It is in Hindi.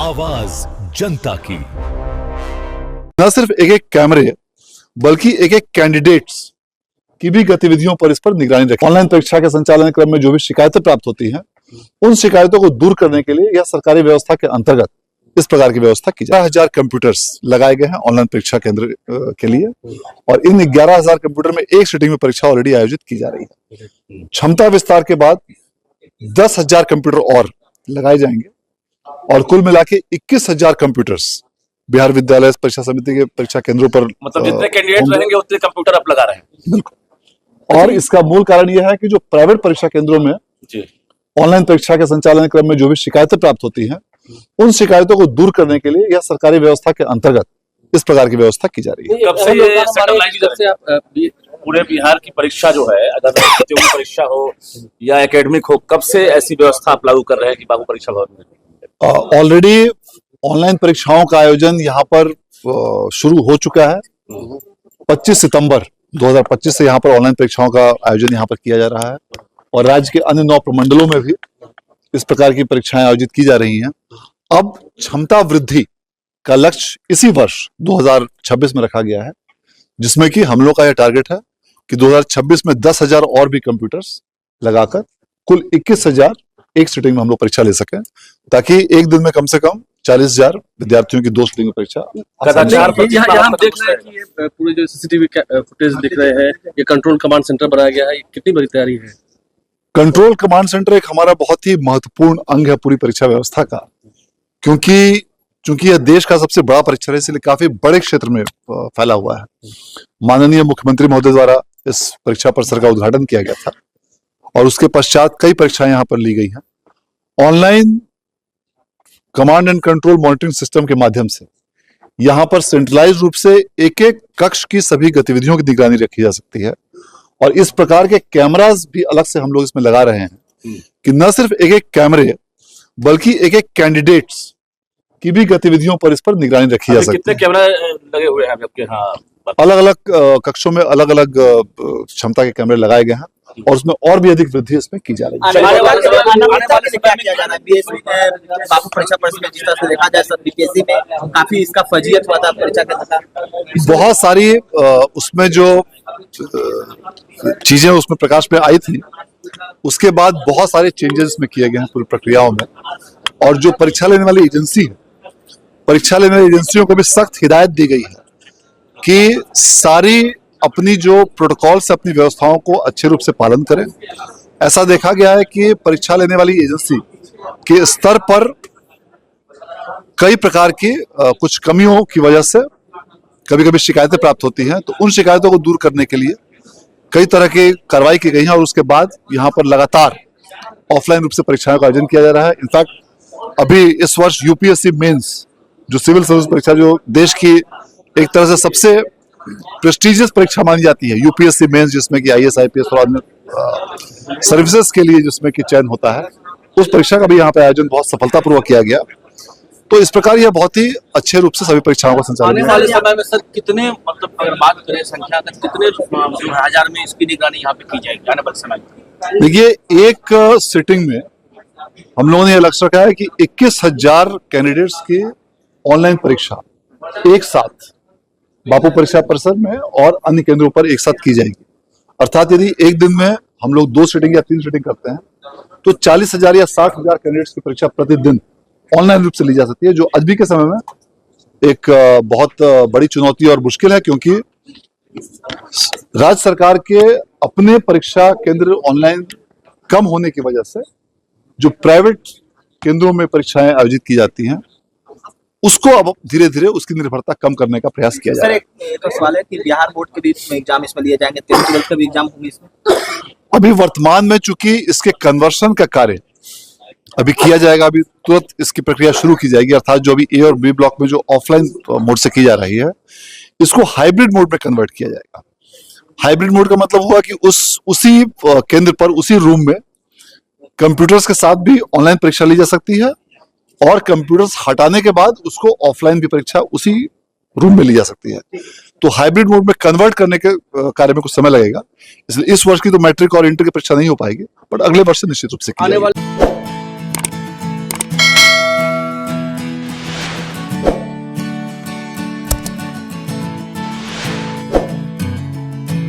आवाज जनता की। न सिर्फ एक एक कैमरे बल्कि एक एक कैंडिडेट्स की भी गतिविधियों पर इस पर निगरानी रखें। ऑनलाइन परीक्षा के संचालन क्रम में जो भी शिकायतें प्राप्त होती हैं, उन शिकायतों को दूर करने के लिए यह सरकारी व्यवस्था के अंतर्गत इस प्रकार की व्यवस्था की जाए। 11,000 कंप्यूटर्स लगाए गए हैं ऑनलाइन परीक्षा केंद्र के लिए, और इन 11,000 कंप्यूटर में एक सिटिंग में परीक्षा ऑलरेडी आयोजित की जा रही है। क्षमता विस्तार के बाद 10,000 कंप्यूटर और लगाए जाएंगे और कुल मिला के 21,000 कंप्यूटर्स बिहार विद्यालय परीक्षा समिति के परीक्षा केंद्रों पर, मतलब जितने कैंडिडेट रहेंगे उतने कंप्यूटर आप लगा रहे हैं। बिल्कुल। और इसका मूल कारण यह है कि जो प्राइवेट परीक्षा केंद्रों में ऑनलाइन परीक्षा के संचालन क्रम में जो भी शिकायतें प्राप्त होती हैं, उन शिकायतों को दूर करने के लिए यह सरकारी व्यवस्था के अंतर्गत इस प्रकार की व्यवस्था की जा रही है। कब से ये सेंट्रलाइज, जब से आप पूरे बिहार की परीक्षा जो है, अगर प्रतियोगी परीक्षा हो या एकेडमिक हो, कब से ऐसी व्यवस्था आप लागू कर रहे हैं कि बाबू परीक्षा भवन में? ऑलरेडी ऑनलाइन परीक्षाओं का आयोजन यहाँ पर शुरू हो चुका है। 25 सितंबर 2025 से यहाँ पर ऑनलाइन परीक्षाओं का आयोजन यहाँ पर किया जा रहा है, और राज्य के अन्य 9 प्रमंडलों में भी इस प्रकार की परीक्षाएं आयोजित की जा रही हैं। अब क्षमता वृद्धि का लक्ष्य इसी वर्ष 2026 में रखा गया है, जिसमें कि हम लोग का यह टारगेट है कि 2026 में 10,000 और भी कंप्यूटर्स लगाकर कुल 21,000 एक सिटिंग में हम लोग परीक्षा ले सकें, ताकि एक दिन में कम से कम 40,000 विद्यार्थियों की 2 सिटिंग में परीक्षा। यहाँ हम देख रहे हैं कि ये पूरे जो सीसीटीवी फुटेज दिख रहे हैं, ये कंट्रोल कमांड सेंटर बनाया गया है, कितनी बड़ी तैयारी है? कंट्रोल कमांड सेंटर एक हमारा बहुत ही महत्वपूर्ण अंग है पूरी परीक्षा व्यवस्था का, क्योंकि यह देश का सबसे बड़ा परीक्षा है, इसलिए काफी बड़े क्षेत्र में फैला हुआ है। माननीय मुख्यमंत्री महोदय द्वारा इस परीक्षा परिसर का उद्घाटन किया गया था, और उसके पश्चात कई परीक्षाएं यहाँ पर ली गई हैं। Online command and control monitoring system के माध्यम से यहाँ पर सेंट्रलाइज रूप से एक एक कक्ष की सभी गतिविधियों की निगरानी रखी जा सकती है, और इस प्रकार के कैमरास भी अलग से हम लोग इसमें लगा रहे हैं कि न सिर्फ एक एक कैमरे बल्कि एक एक कैंडिडेट्स की भी गतिविधियों पर इस पर निगरानी रखी जा सकती है। कितने कैमरा लगे हुए हैं आपके यहाँ? अलग अलग कक्षों में अलग अलग क्षमता के कैमरे लगाए गए हैं, और उसमें और भी अधिक वृद्धि इसमें की जा रही है। बाबू परीक्षा परिसर में जिस तरह से देखा जाए, सब बीपीएससी में काफी इसका फजीयत हुआ था परीक्षा के दौरान। बहुत सारी उसमें जो चीजें उसमें प्रकाश में आई थी, उसके बाद बहुत सारे चेंजेस इसमें किए गए हैं पूरी प्रक्रियाओं में, और जो परीक्षा लेने वाली एजेंसी है, परीक्षा लेने वाली एजेंसियों को भी सख्त हिदायत दी गई है कि सारी अपनी जो प्रोटोकॉल से अपनी व्यवस्थाओं को अच्छे रूप से पालन करें। ऐसा देखा गया है कि परीक्षा लेने वाली एजेंसी के स्तर पर कई प्रकार की कुछ कमियों की वजह से कभी कभी शिकायतें प्राप्त होती हैं, तो उन शिकायतों को दूर करने के लिए कई तरह की कार्रवाई की गई है, और उसके बाद यहाँ पर लगातार ऑफलाइन रूप से परीक्षाओं का आयोजन किया जा रहा है। इनफैक्ट अभी इस वर्ष यूपीएससी मेंस, जो सिविल सर्विस परीक्षा, जो देश की एक तरह से सबसे प्रेस्टिजियस परीक्षा मानी जाती है, यूपीएससी मेंस, जिसमें कि आईएएस आईपीएस और अन्य सर्विसेज के लिए जिसमें कि चयन होता है, उस परीक्षा का भी यहाँ पे आयोजन बहुत सफलतापूर्वक किया गया। तो इस प्रकार यह बहुत ही अच्छे रूप से सभी परीक्षाओं का संचालन आने वाले समय में सर कितने, मतलब अगर बात करें संख्या का, कितने हजार में इसकी निगरानी यहाँ पे की जाएगी आने वाले समय में? देखिए, एक सिटिंग में हम लोगों ने यह लक्ष्य रखा है कि 21,000 कैंडिडेट्स की ऑनलाइन परीक्षा एक साथ बापू परीक्षा परिसर में और अन्य केंद्रों पर एक साथ की जाएगी। अर्थात यदि एक दिन में हम लोग 2 सिटिंग या 3 सिटिंग करते हैं, तो 40,000 या 60,000 कैंडिडेट्स की परीक्षा प्रतिदिन ऑनलाइन रूप से ली जा सकती है, जो आज भी के समय में एक बहुत बड़ी चुनौती और मुश्किल है, क्योंकि राज्य सरकार के अपने परीक्षा केंद्र ऑनलाइन कम होने की वजह से जो प्राइवेट केंद्रों में परीक्षाएं आयोजित की जाती हैं, उसको अब धीरे धीरे उसकी निर्भरता कम करने का प्रयास किया जा रहा है। सर, एक तो सवाल है कि बिहार बोर्ड के भी एग्जाम इसमें लिए जाएंगे, 10th का भी एग्जाम होंगे इसमें? अभी वर्तमान में चूंकि इसके कन्वर्शन का कार्य अभी किया जाएगा, अभी तुरंत इसकी प्रक्रिया शुरू की जाएगी, अर्थात जो अभी ए और बी ब्लॉक में जो ऑफलाइन मोड से की जा रही है, इसको हाइब्रिड मोड में कन्वर्ट किया जाएगा। हाइब्रिड मोड का मतलब हुआ कि उसी केंद्र पर, उसी रूम में कंप्यूटर्स के साथ भी ऑनलाइन परीक्षा ली जा सकती है, और कंप्यूटर्स हटाने के बाद उसको ऑफलाइन भी परीक्षा उसी रूम में ली जा सकती है। तो हाइब्रिड मोड में कन्वर्ट करने के कार्य में कुछ समय लगेगा, इसलिए इस वर्ष की तो मैट्रिक और इंटर की परीक्षा नहीं हो पाएगी, बट अगले वर्ष से निश्चित रूप से की जाएगी।